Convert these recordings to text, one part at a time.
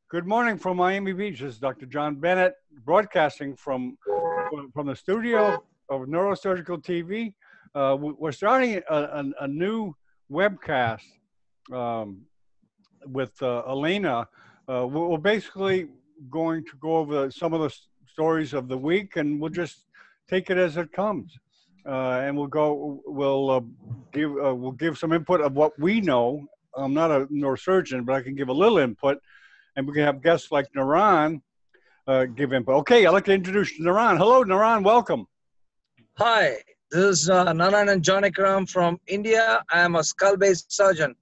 Good morning from Miami Beach. This is Dr. John Bennett broadcasting from the studio of Neurosurgical TV. We're starting a new webcast with Elena. We're basically going to go over some of the stories of the week, and we'll just take it as it comes. And we'll give some input of what we know. I'm not a neurosurgeon, but I can give a little input. And we can have guests like Naran give input. Okay, I'd like to introduce Naran. Hello, Naran. Welcome. Hi, this is Naran and Janikaram from India. I am a skull-based surgeon.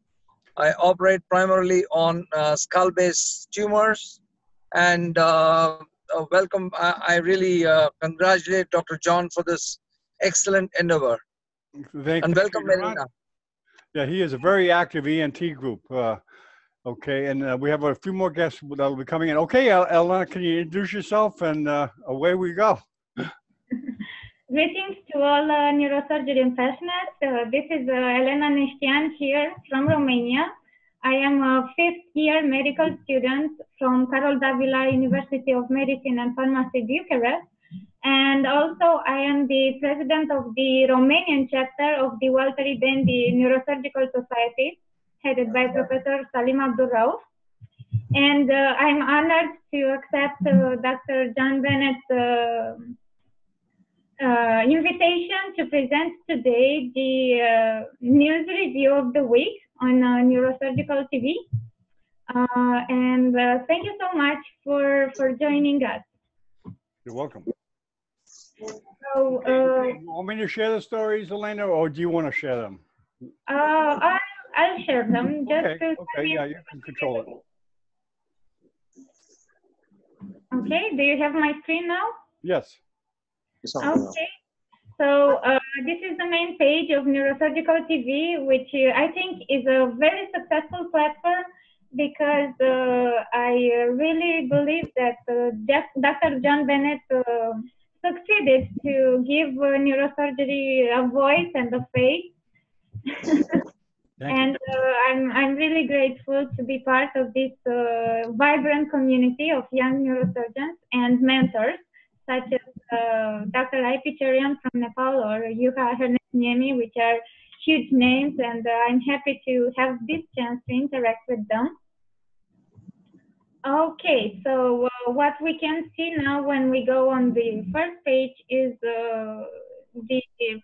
I operate primarily on skull-based tumors. And welcome. I really congratulate Dr. John for this excellent endeavor. And welcome, Elena. Yeah, he is a very active ENT group. Okay, and we have a few more guests that will be coming in. Okay, Elena, can you introduce yourself? And away we go. Greetings to all neurosurgery passionates. This is Elena Nestian here from Romania. I am a fifth-year medical student from Carol Davila University of Medicine and Pharmacy, Bucharest. And also, I am the president of the Romanian chapter of the Walter Bendy Neurosurgical Society, headed by Professor Salim Abdurrauf. And I'm honored to accept Dr. John Bennett's invitation to present today the news review of the week on Neurosurgical TV. And thank you so much for joining us. You're welcome. So, you want me to share the stories, Elena, or do you want to share them? I'll share them. Just okay, yeah, you can control it. Okay, do you have my screen now? Yes. Okay, so this is the main page of Neurosurgical TV, which I think is a very successful platform because I really believe that Dr. John Bennett succeeded to give neurosurgery a voice and a face. And I'm really grateful to be part of this vibrant community of young neurosurgeons and mentors, such as Dr. I.P. Cherian from Nepal or Yuha Hernandez, which are huge names, and I'm happy to have this chance to interact with them. Okay, so what we can see now when we go on the first page is the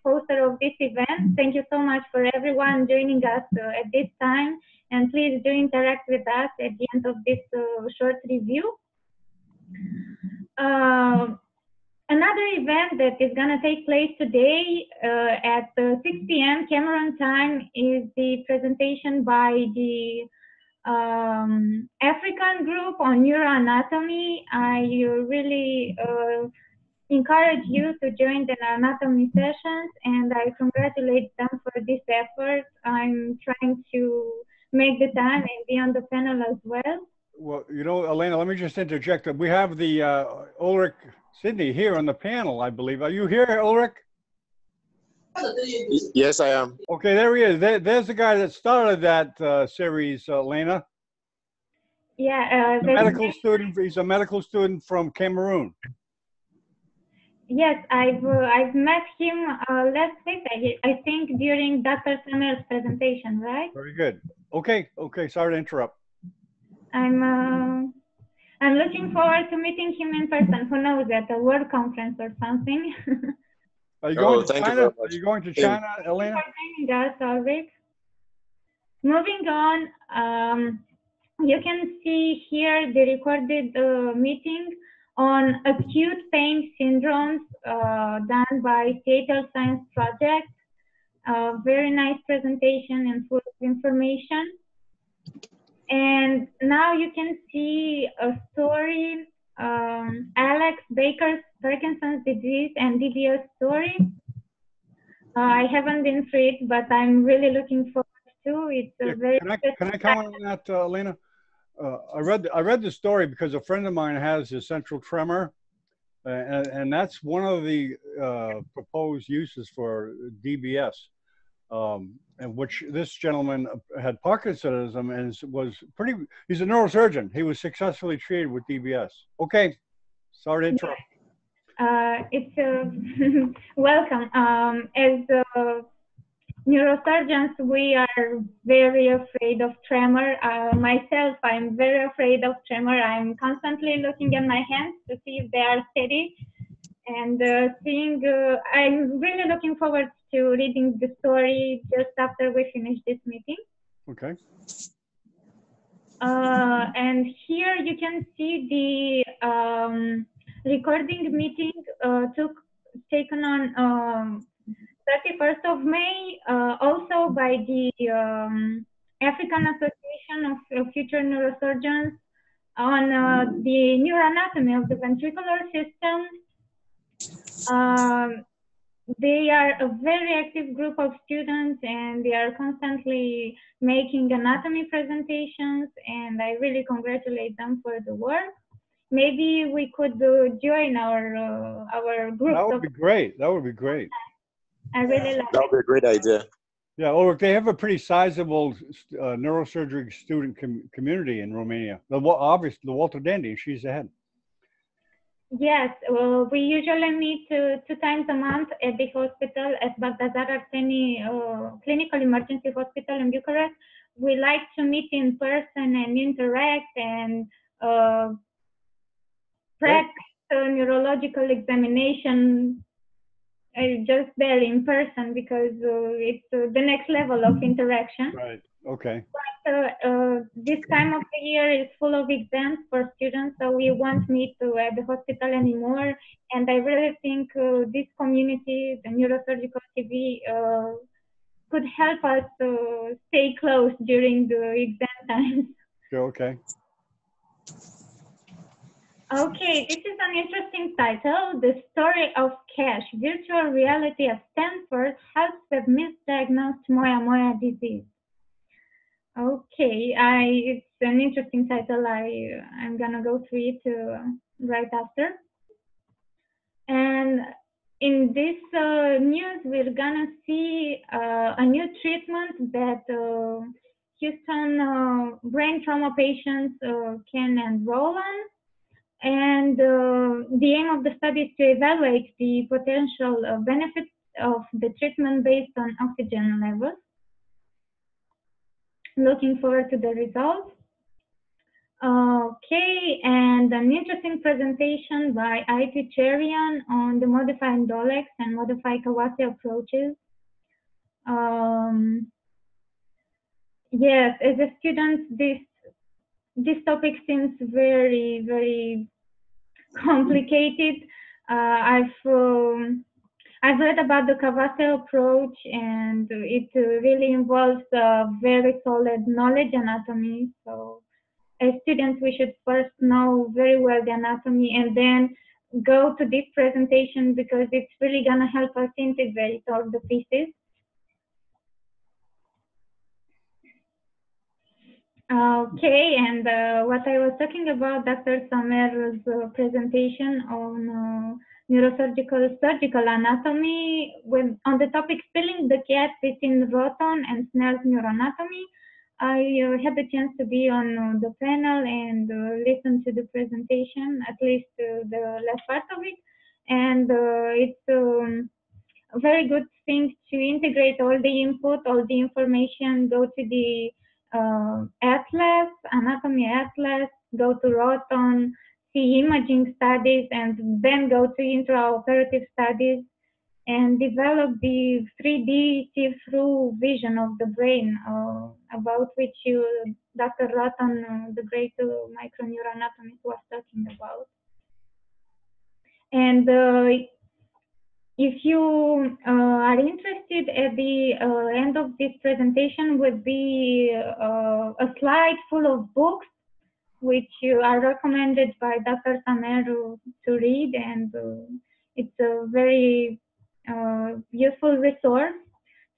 poster of this event. Thank you so much for everyone joining us at this time, and please do interact with us at the end of this short review. Another event that is going to take place today at 6 p.m. Cameroon time is the presentation by the African group on neuroanatomy. I really encourage you to join the anatomy sessions, and I congratulate them for this effort. I'm trying to make the time and be on the panel as well. Well, you know, Elena, let me just interject. We have the Ulrich Sidney here on the panel, I believe. Are you here, Ulrich? Yes, I am. Okay, there he is. There's the guy that started that series, Elena. Yeah, medical student. He's a medical student from Cameroon. Yes, I've met him last week. I think during Dr. Samuel's presentation, right? Very good. Okay. Sorry to interrupt. I'm looking forward to meeting him in person. Who knows, at a world conference or something. Are you going to China? Are you going to China, Elena? Thank you for joining us, Ulrich. Moving on, you can see here the recorded meeting on acute pain syndromes done by Seattle Science Project. Very nice presentation and full of information. And now you can see a story, Alex Baker's Parkinson's disease and DBS story. I haven't been through it, but I'm really looking forward to it. It's very can I comment on that, Elena? I read the story because a friend of mine has essential tremor, and that's one of the proposed uses for DBS. and which this gentleman had Parkinsonism and he's a neurosurgeon. He was successfully treated with DBS. Okay, sorry to interrupt. It's welcome. As neurosurgeons, we are very afraid of tremor. Myself, I'm very afraid of tremor. I'm constantly looking at my hands to see if they are steady. And I'm really looking forward to reading the story just after we finish this meeting. Okay. And here you can see the recording meeting taken on 31st of May, also by the African Association of Future Neurosurgeons on the neuroanatomy of the ventricular system. They are a very active group of students, and they are constantly making anatomy presentations, and I really congratulate them for the work. Maybe we could join our group. That would be great. That would be great. I really like that would be a great idea. Yeah, or they have a pretty sizable neurosurgery student community in Romania. Obviously, the Walter Dandy, she's the head. Yes, well, we usually meet 2 times a month at the hospital at Bagdazar Arseni Clinical Emergency Hospital in Bucharest. We like to meet in person and interact and practice neurological examination just there in person, because it's the next level of interaction. Right, okay. But this time of the year is full of exams for students, so we won't meet at the hospital anymore. And I really think this community, the Neurosurgical TV, could help us stay close during the exam times. Okay. Okay, this is an interesting title, The Story of Cash, Virtual Reality at Stanford Helps with Misdiagnosed Moya-Moya Disease. Okay, it's an interesting title. I'm gonna go through it right after. And in this news, we're gonna see a new treatment that Houston brain trauma patients can enroll on. And the aim of the study is to evaluate the potential benefits of the treatment based on oxygen levels. Looking forward to the results. Okay, and an interesting presentation by IT Cherian on the modified Dolex and modified Kawase approaches. Yes, as a student, this topic seems very, very complicated. I've read about the Kawase approach, and it really involves very solid knowledge anatomy. So as students, we should first know very well the anatomy and then go to this presentation, because it's really gonna help us integrate all the pieces. Okay, and what I was talking about, Dr. Samer's presentation on surgical anatomy, on the topic filling the gap between Roton and Snell's neuroanatomy. I had the chance to be on the panel and listen to the presentation, at least the last part of it, and it's a very good thing to integrate all the input, all the information, go to the atlas, anatomy atlas, go to Roton, see imaging studies, and then go to intraoperative studies and develop the 3D see-through vision of the brain, about which Dr. Roton, the great microneuroanatomist, was talking about. And if you are interested, at the end of this presentation would be a slide full of books which are recommended by Dr. Samer to read, and it's a very useful resource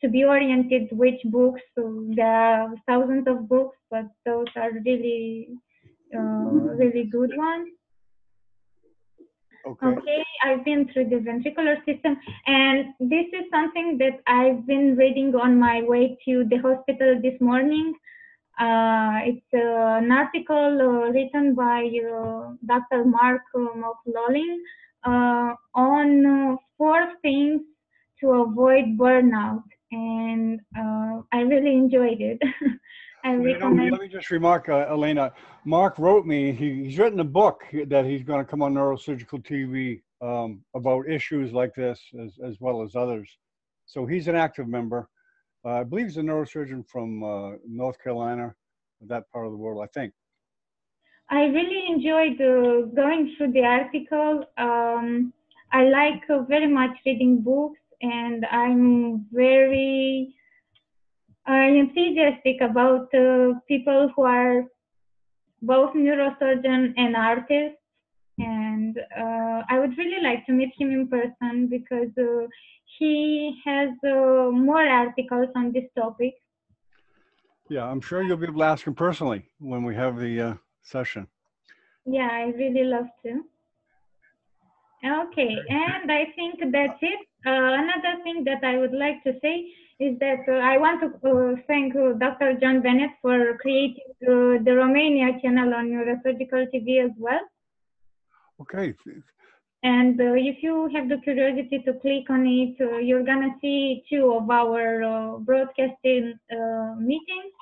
to be oriented which books. So there are thousands of books, but those are really, really good ones. Okay. Okay, I've been through the ventricular system, and this is something that I've been reading on my way to the hospital this morning. It's an article written by Dr. Mark McLaughlin on 4 things to avoid burnout, and I really enjoyed it. I Well, recommend. let me just remark, Elena. Mark wrote me. He's written a book that he's going to come on Neurosurgical TV about issues like this, as well as others. So he's an active member. I believe he's a neurosurgeon from North Carolina, that part of the world, I think. I really enjoyed going through the article. I like very much reading books, and I'm very enthusiastic about people who are both neurosurgeon and artists. And I would really like to meet him in person because he has more articles on this topic. Yeah, I'm sure you'll be able to ask him personally when we have the session. Yeah, I really love to. Okay, and I think that's it. Another thing that I would like to say is that I want to thank Dr. John Bennett for creating the Romania channel on Neurosurgical TV as well. Okay. And if you have the curiosity to click on it, you're gonna see 2 of our broadcasting meetings.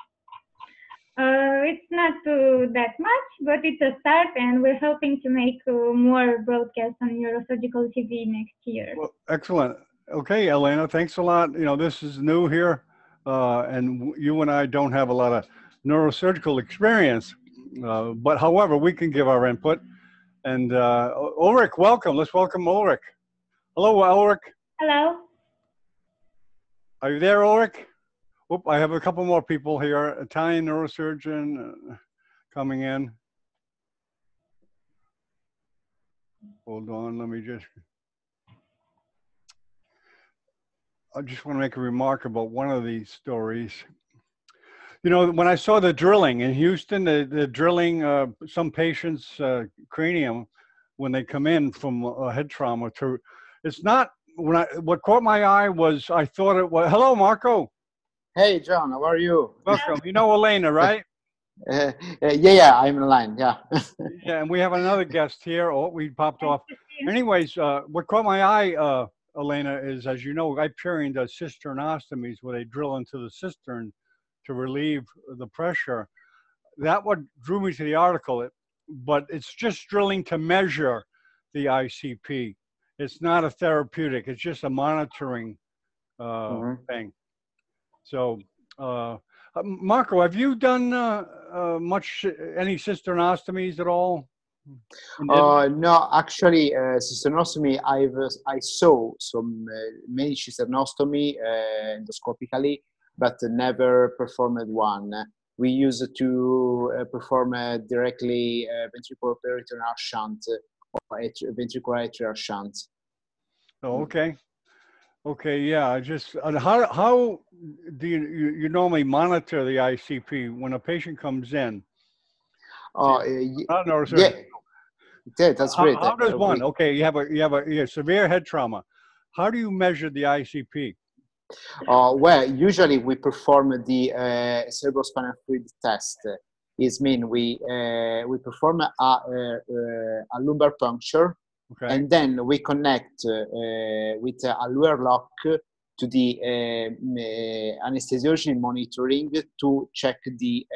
It's not that much, but it's a start, and we're hoping to make more broadcasts on Neurosurgical TV next year. Well, excellent. Okay, Elena, thanks a lot. You know, this is new here, and you and I don't have a lot of neurosurgical experience, but however, we can give our input. And Ulrich, welcome. Let's welcome Ulrich. Hello, Ulrich. Hello. Are you there, Ulrich? Oop, I have a couple more people here. Italian neurosurgeon coming in. Hold on, let me just. I just want to make a remark about one of these stories. You know, when I saw the drilling in Houston, the drilling some patients' cranium when they come in from head trauma to, it's not, what caught my eye was, I thought it was, hello, Marco. Hey, John, how are you? Welcome. You know Elena, right? Yeah, I'm in line, yeah. Yeah, and we have another guest here. Oh, we popped off. Anyways, what caught my eye, Elena, is, as you know, I period cisternostomies where they drill into the cistern to relieve the pressure. That what drew me to the article, but it's just drilling to measure the ICP. It's not a therapeutic. It's just a monitoring thing. So, Marco, have you done any cisternostomies at all? No, actually, cystonostomy, I saw some many cystonostomy endoscopically, but never performed one. We used to perform directly ventricular peritoneal shunt or ventricular atrial shunt. Oh, okay. Okay, yeah. I just how do you normally monitor the ICP when a patient comes in? Yeah, that's great. How does one? Okay, you have a severe head trauma. How do you measure the ICP? Well, usually we perform the cerebrospinal fluid test. It means we perform a lumbar puncture, okay, and then we connect with a Luer lock to the anesthesiology monitoring to check the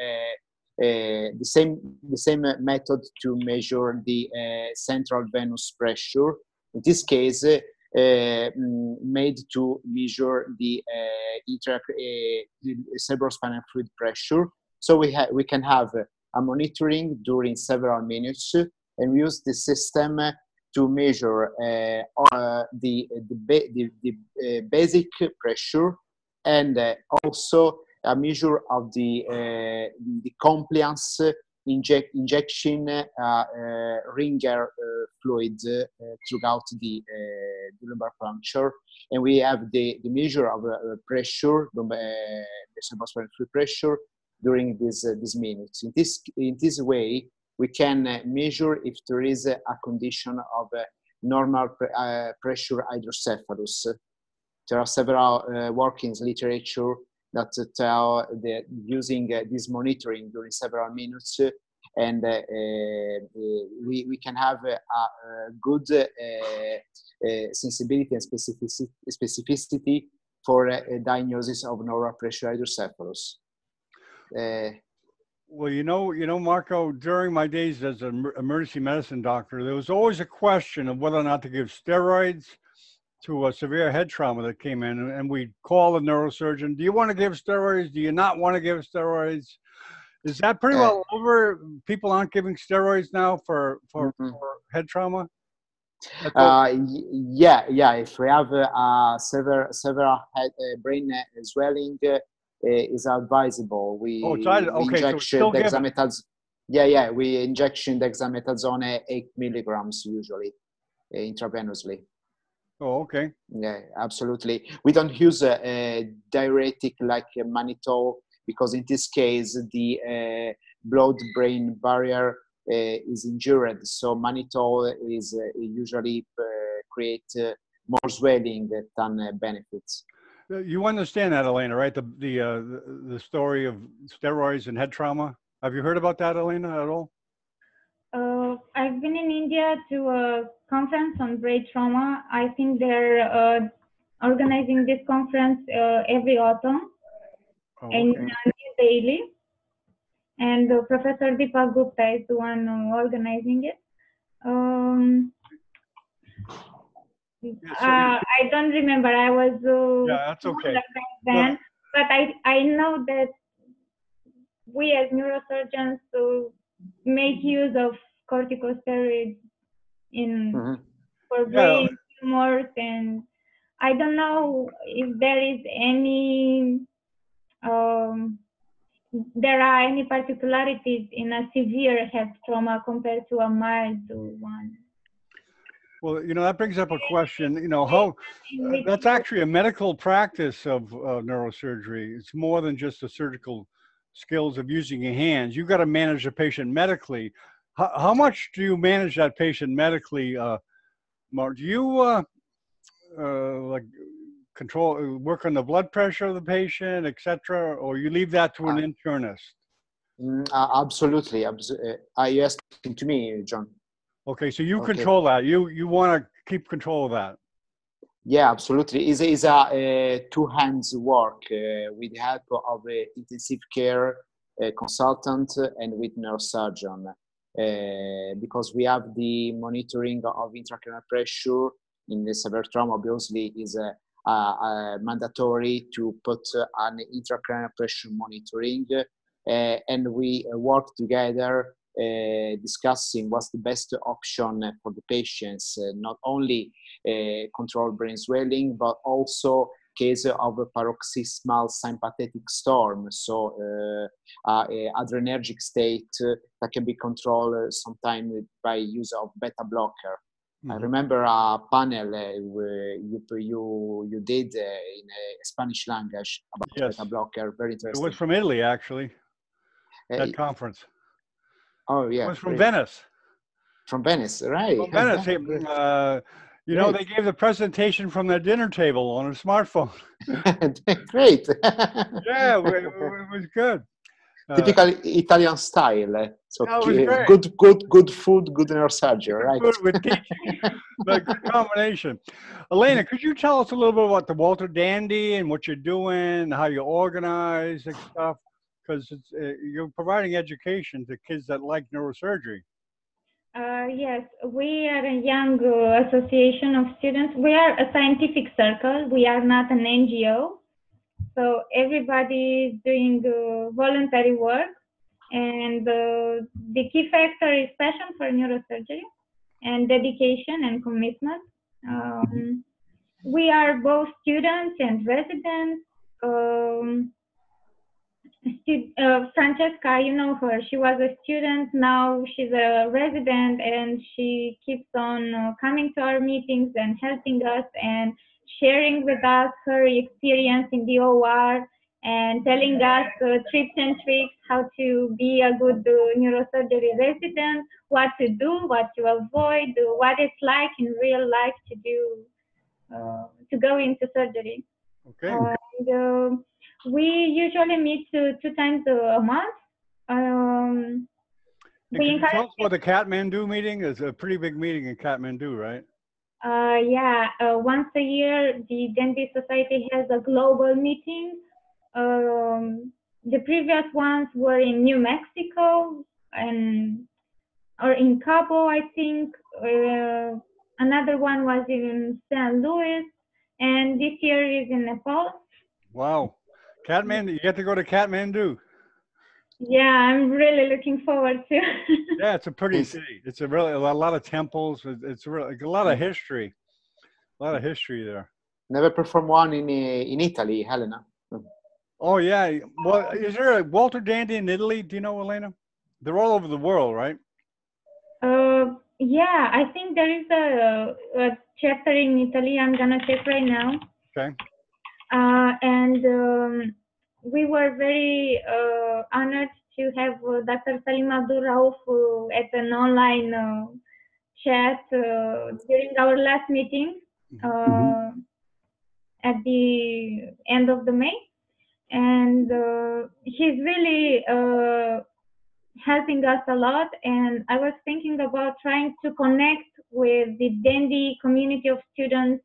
same method to measure the central venous pressure. In this case, made to measure the cerebrospinal fluid pressure. So we can have a monitoring during several minutes, and we use the system to measure the basic pressure, and also a measure of the compliance injection ringer fluid throughout the lumbar puncture, and we have the measure of pressure, the cerebrospinal fluid pressure during these minutes. In this way, we can measure if there is a condition of normal pressure hydrocephalus. There are several workings literature that tell that using this monitoring during several minutes, and we can have a good sensibility and specificity for a diagnosis of normal pressure hydrocephalus. Well, you know, Marco, during my days as an emergency medicine doctor, there was always a question of whether or not to give steroids to a severe head trauma that came in, and we'd call the neurosurgeon, do you want to give steroids? Do you not want to give steroids? Is that pretty well over? People aren't giving steroids now for head trauma? Yeah. If we have several head, brain swelling, is advisable. We injection dexamethasone. Yeah. We injection dexamethasone 8 milligrams usually intravenously. Oh, okay. Yeah, absolutely. We don't use a diuretic like mannitol because in this case the blood-brain barrier is injured. So mannitol is usually create more swelling than benefits. You understand that, Elena, right? The story of steroids and head trauma. Have you heard about that, Elena, at all? I've been in India to a conference on brain trauma. I think they're organizing this conference every autumn in New Delhi. And Professor Deepak Gupta is the one organizing it. I don't remember. I was that's okay. Then, but I know that we as neurosurgeons make use of corticosteroids for brain tumors, and I don't know if there is any there are any particularities in a severe head trauma compared to a mild one. Well, that brings up a question, how that's actually a medical practice of neurosurgery. It's more than just the surgical skills of using your hands. You've got to manage the patient medically. How much do you manage that patient medically, Mark? Do you like work on the blood pressure of the patient, etc., or you leave that to an internist? Absolutely. Are you asking to me, John? Okay, so you control that. You want to keep control of that. Yeah, absolutely. It's a two hands work with the help of an intensive care consultant and with neurosurgeon, because we have the monitoring of intracranial pressure in the severe trauma. Obviously, is mandatory to put an intracranial pressure monitoring, and we work together. Discussing what's the best option for the patients, not only control brain swelling, but also case of a paroxysmal sympathetic storm, so adrenergic state that can be controlled sometimes by use of beta blocker. I remember a panel you did in Spanish language about beta blocker. Very interesting. It was from Italy, actually. That conference. Oh yeah, it was from Venice. From Venice, right? From Venice. They gave the presentation from their dinner table on a smartphone. Great. Yeah, it was good. Typical Italian style. So good food, good neurosurgery, right? Good with teaching, like good combination. Elena, could you tell us a little bit about the Walter Dandy and what you're doing, how you organize and stuff? Because you're providing education to kids that like neurosurgery. Yes, we are a young association of students. We are a scientific circle. We are not an NGO. So everybody is doing voluntary work. And the key factor is passion for neurosurgery and dedication and commitment. We are both students and residents. Francesca, you know her. She was a student. Now she's a resident, and she keeps on coming to our meetings and helping us and sharing with us her experience in the OR and telling us tips and tricks how to be a good neurosurgery resident, what to do, what to avoid, what it's like in real life to do to go into surgery. Okay. And we usually meet two times a month. And We can you tell encourage us about the Kathmandu meeting? It's a pretty big meeting in Kathmandu, right? yeah, once a year, the Dentist Society has a global meeting. The previous ones were in New Mexico or in Cabo, I think. Another one was in St. Louis, and this year is in Nepal. Wow. Kathmandu, you get to go to Kathmandu. Yeah, I'm really looking forward to. Yeah, it's a pretty city. It's a lot of temples. It's really a lot of history. A lot of history there. Never performed one in Italy, Helena. Oh yeah. Well, is there a Walter Dandy in Italy? Do you know, Elena? They're all over the world, right? Yeah, I think there is a chapter in Italy. I'm gonna check right now. Okay. And we were very honored to have Dr. Salim Abdul Rauf at an online chat during our last meeting at the end of the May. And he's really helping us a lot. And I was thinking about trying to connect with the Dandy community of students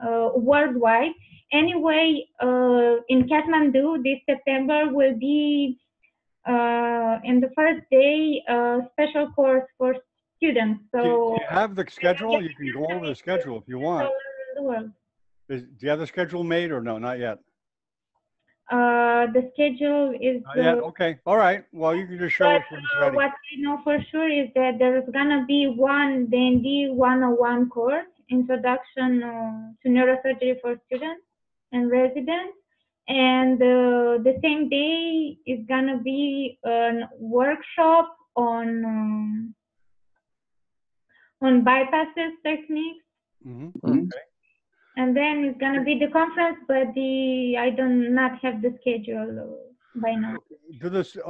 worldwide. Anyway, in Kathmandu, this September will be in the first day special course for students. So Do you have the schedule? You can go over the schedule if you want. all around the world. Do you have the schedule made or no? Not yet. The schedule is. Not yet. Okay. All right. Well, you can just show us when it's ready. What I know for sure is that there's gonna be one Dandy 101 course, Introduction to Neurosurgery for Students and Residents. And the same day is gonna be a workshop on bypasses techniques. Okay. And then it's gonna be the conference, but I do not have the schedule by now.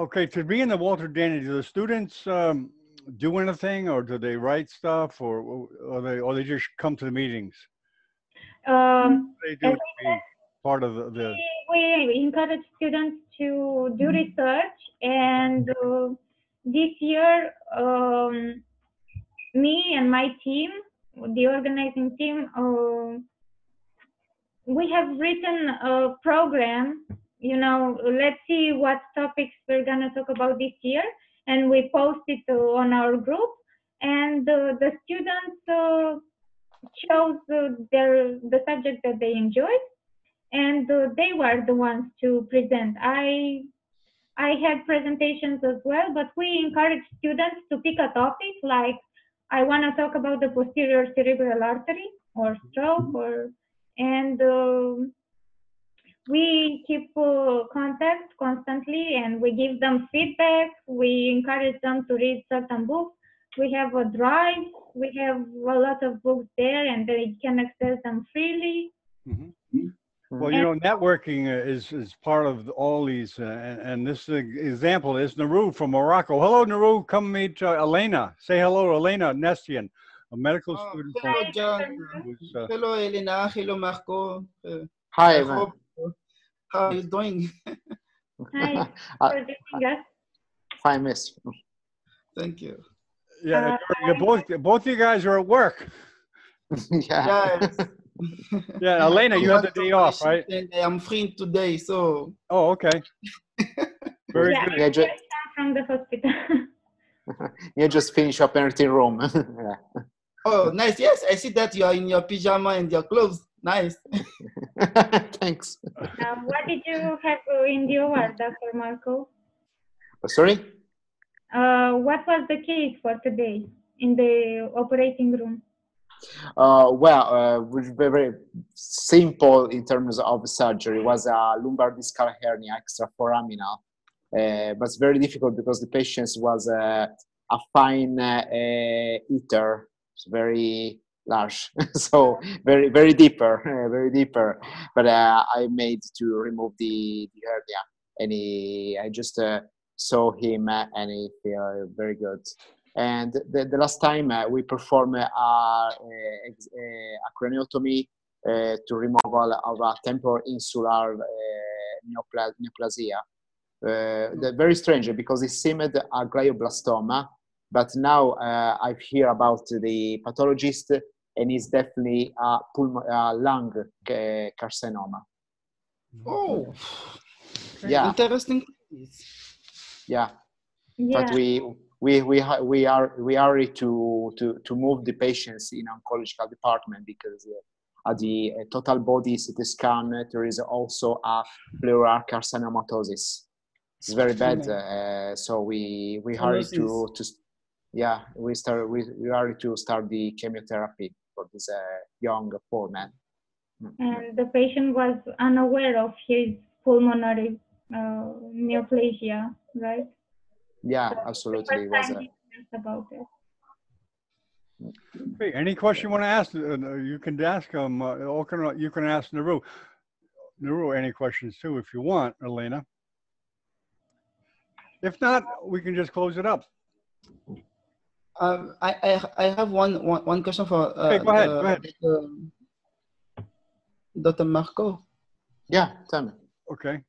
Okay, to be in the Walter Dandy, do the students do anything, or do they write stuff, or they just come to the meetings? They do to be part of the. We encourage students to do research, and this year, me and my team, the organizing team, we have written a program. Let's see what topics we're gonna talk about this year, and we post it on our group. And the students chose the subject that they enjoyed, and they were the ones to present. I had presentations as well, but we encourage students to pick a topic, like I want to talk about the posterior cerebral artery or stroke, and we keep contact constantly, and we give them feedback. We encourage them to read certain books. We have a drive. We have a lot of books there, and they can access them freely. Well, networking is part of all these, and this example is Naru from Morocco. Hello, Naru. Come meet Elena. Say hello to Elena Nestian, a medical student. Hello, John. Hello, Elena. Hello, Marco. Hi, man. How are you doing? Hi. For joining us. Fine, miss. Thank you. Yeah, both you guys are at work. Yeah. Yes. Yeah, Elena, you have the day off, right? And I am free today, so. Oh, okay. Very good. Yeah, just from the hospital. You just finish your parenting room. Yeah. Oh, nice. Yes, I see that you are in your pyjama and your clothes. Nice. Thanks. What did you have in the OR, Dr. Marco? Sorry? What was the case for today in the operating room? Very simple in terms of surgery. It was a lumbar discal hernia, extraforaminal. But it's very difficult because the patient was a fine eater. It's very large, so very deeper, very deeper. But I made to remove the hernia, and I just saw him, and he feel very good. And the last time we performed a craniotomy to removal of a temporal insular neoplasia. Very strange, because it seemed a glioblastoma, but now I hear about the pathologist, and it's definitely a lung carcinoma. Oh, Yeah, interesting. yeah. Yeah. But we are ready to move the patients in oncological department, because at the total body CT scan there is also a pleural carcinomatosis. It's very bad. So we hurry to yeah, we hurry to start the chemotherapy for this young poor man. And the patient was unaware of his pulmonary neoplasia, right? Yeah, So absolutely. the It first was time he thinks about it. Hey, any question you want to ask, you can ask them. You can ask Naru. Naru, any questions too, if you want, Elena. If not, we can just close it up. I have one question for Okay, go ahead. Dr. Marco. Yeah, tell me. Okay.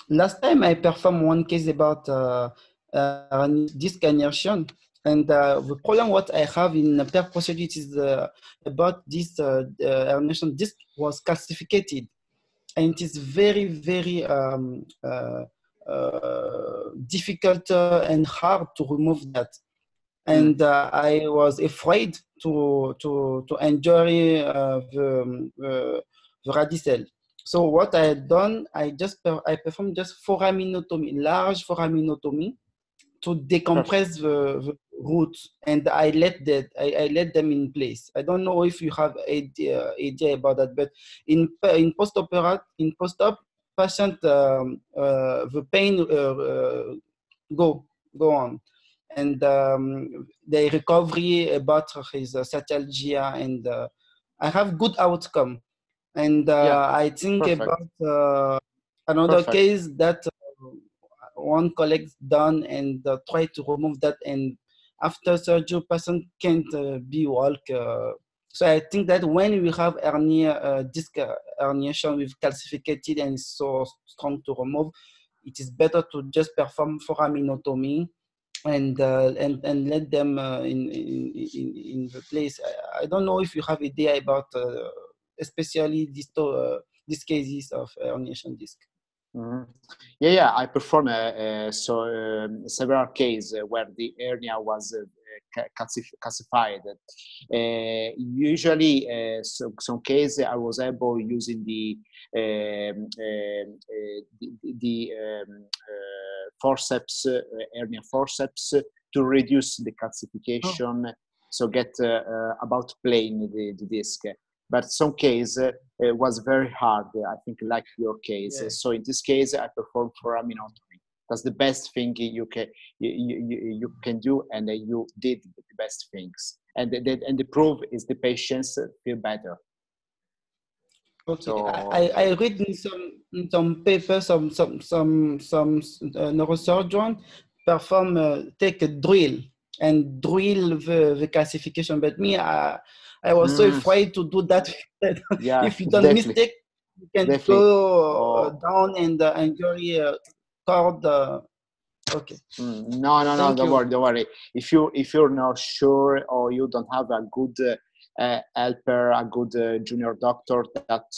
Last time I performed one case about disc herniation, and the problem what I have in per procedure is about this herniation disc was calcified, and it is very difficult and hard to remove that. And I was afraid to enjoy the radicel. So what I had done, I performed just foraminotomy, large foraminotomy, to decompress the roots, and I let them in place. I don't know if you have idea about that, but in post-op, patient the pain go on, and the recovery about his satialgia, and I have good outcome. And I think about another case that one colleague done, and try to remove that, and after surgery person can't be walk. So I think that when we have disc herniation with calcified and so strong to remove, it is better to just perform foraminotomy and let them in the place. I don't know if you have idea about especially these cases of herniation disc. Mm-hmm. Yeah. I performed several cases where the hernia was calcified. Usually, some cases I was able using the forceps, hernia forceps, to reduce the calcification, so get about plane the disc. But some case was very hard, I think, like your case. Yeah. So in this case, I performed foraminotomy. That's the best thing you can do, and you did the best things. And the proof is the patients feel better. Okay, so, I read in some papers, some neurosurgeon perform take a drill and drill the calcification, but me I was so afraid to do that. Yeah, if you don't mistake, you can go down and injury cord. Okay. No. Don't worry. If you're not sure, or you don't have a good helper, a good junior doctor that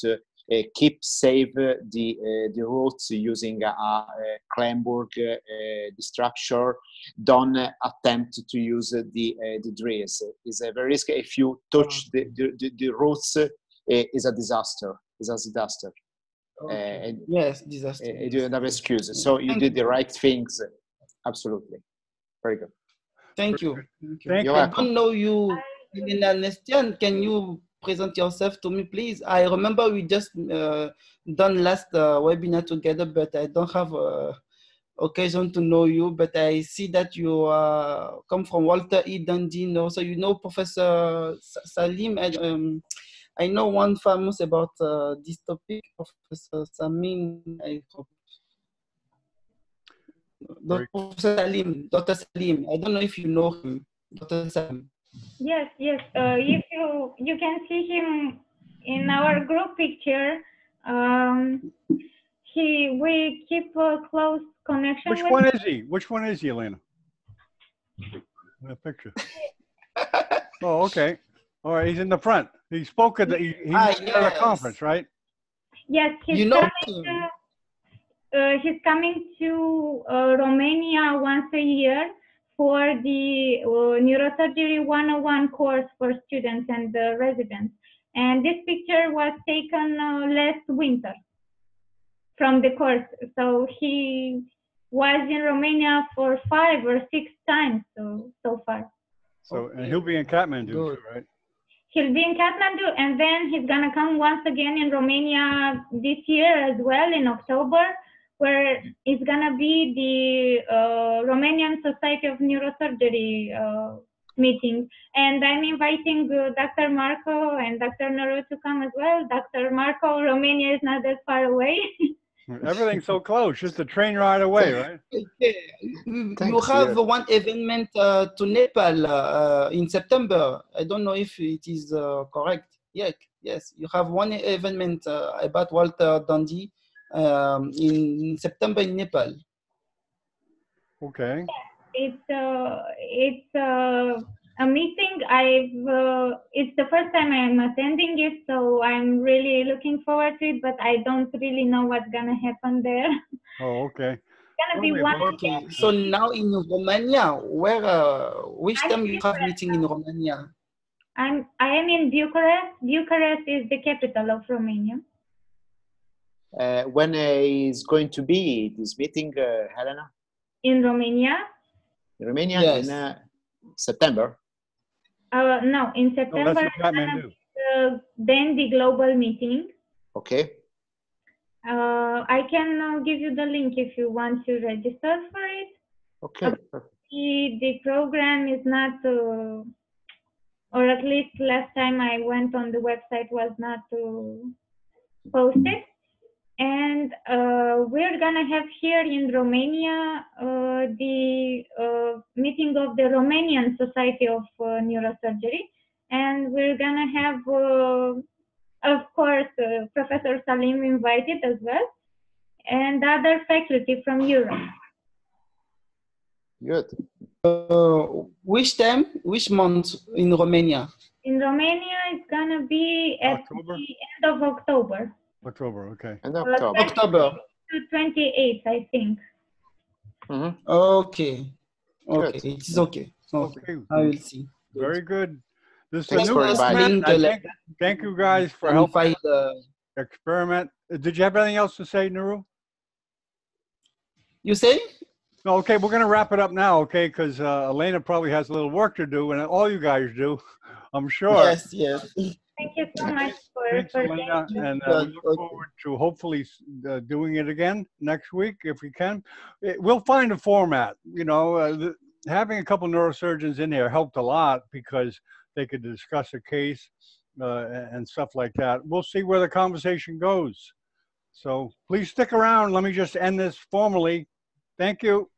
keep safe the roots using a Kleinburg structure, don't attempt to use the drills. It's a very risky. If you touch the roots, is a disaster. It's a disaster. Okay. Yes, disaster. You don't have excuses. So you did the right things. Absolutely. Very good. Thank you. Thank you. I don't know you, Elena Nestian. Can you present yourself to me, please? I remember we just done last webinar together, but I don't have occasion to know you, but I see that you come from Walter E. Dundee. No, so you know Professor Salim. I know one famous about this topic, Professor Samin. I hope. Professor Salim, Dr. Salim. I don't know if you know him, Dr. Salim. Yes, yes. If you can see him in our group picture. We keep a close connection. Which one is he? Which one is he, Elena? That picture. Oh, okay. All right, he's in the front. He spoke at the at a conference, right? Yes, he's coming to Romania once a year for the Neurosurgery 101 course for students and residents. And this picture was taken last winter from the course. So he was in Romania for 5 or 6 times so far. So, and he'll be in Kathmandu too, right? He'll be in Kathmandu, and then he's gonna come once again in Romania this year as well in October, where it's gonna be the Romanian Society of Neurosurgery meeting. And I'm inviting Dr. Marco and Dr. Noro to come as well. Dr. Marco, Romania is not that far away. Everything's so close, just a train ride away, right? You have one event to Nepal in September. I don't know if it is correct. Yes, you have one event about Walter Dundee in September in Nepal. Okay. It's a meeting. It's the first time I'm attending it, so I'm really looking forward to it, but I don't really know what's gonna happen there. Oh, okay. It's gonna be one. Okay. So now in Romania, which time you have meeting in Romania? I am in Bucharest. Bucharest is the capital of Romania. When is going to be this meeting, Helena? In Romania? In Romania, yes. In September. No, in September. No, then the global meeting. Okay. I can give you the link if you want to register for it. Okay. The program is not, or at least last time I went on the website was not posted. And we're gonna have here in Romania the meeting of the Romanian Society of Neurosurgery, and we're gonna have, of course, Professor Salim invited as well, and other faculty from Europe. Good. Which month in Romania? In Romania, it's gonna be at October? the end of October. October, okay. And October. October. To 28th, I think. Mm-hmm. Okay. Good. It is okay. Okay. I will see. Very good. This is Thanks a for new inviting. experiment. Thank you guys for helping experiment. Did you have anything else to say, Nuru? You say? Okay, we're going to wrap it up now, okay? Because Elena probably has a little work to do, and all you guys do, I'm sure. Yes. Thank you so much Thanks, Elena, and we look forward to hopefully doing it again next week if we can. We'll find a format. You know, having a couple neurosurgeons in here helped a lot because they could discuss a case and stuff like that. We'll see where the conversation goes. So please stick around. Let me just end this formally. Thank you.